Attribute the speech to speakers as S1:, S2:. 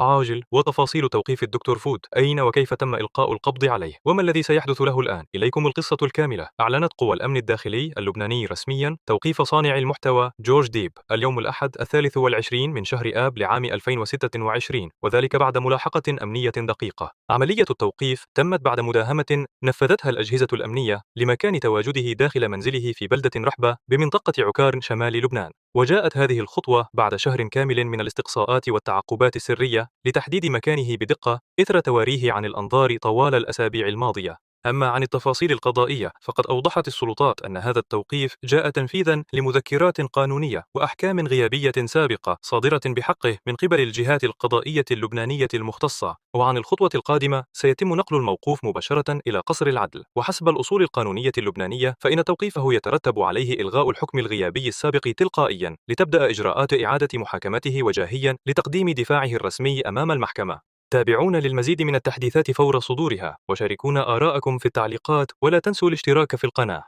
S1: عاجل. وتفاصيل توقيف الدكتور فود، أين وكيف تم إلقاء القبض عليه، وما الذي سيحدث له الآن؟ إليكم القصة الكاملة. أعلنت قوى الأمن الداخلي اللبناني رسميا توقيف صانع المحتوى جورج ديب اليوم الأحد 23 من شهر آب لعام 2026، وذلك بعد ملاحقة أمنية دقيقة. عملية التوقيف تمت بعد مداهمة نفذتها الأجهزة الأمنية لمكان تواجده داخل منزله في بلدة رحبة بمنطقة عكار شمال لبنان. وجاءت هذه الخطوة بعد شهر كامل من الاستقصاءات والتعقبات السرية لتحديد مكانه بدقة إثر تواريه عن الأنظار طوال الأسابيع الماضية. أما عن التفاصيل القضائية، فقد أوضحت السلطات أن هذا التوقيف جاء تنفيذا لمذكرات قانونية وأحكام غيابية سابقة صادرة بحقه من قبل الجهات القضائية اللبنانية المختصة. وعن الخطوة القادمة سيتم نقل الموقوف مباشرة إلى قصر العدل، وحسب الأصول القانونية اللبنانية فإن توقيفه يترتب عليه إلغاء الحكم الغيابي السابق تلقائيا لتبدأ إجراءات إعادة محاكمته وجاهيا لتقديم دفاعه الرسمي أمام المحكمة. تابعونا للمزيد من التحديثات فور صدورها، وشاركونا آراءكم في التعليقات، ولا تنسوا الاشتراك في القناة.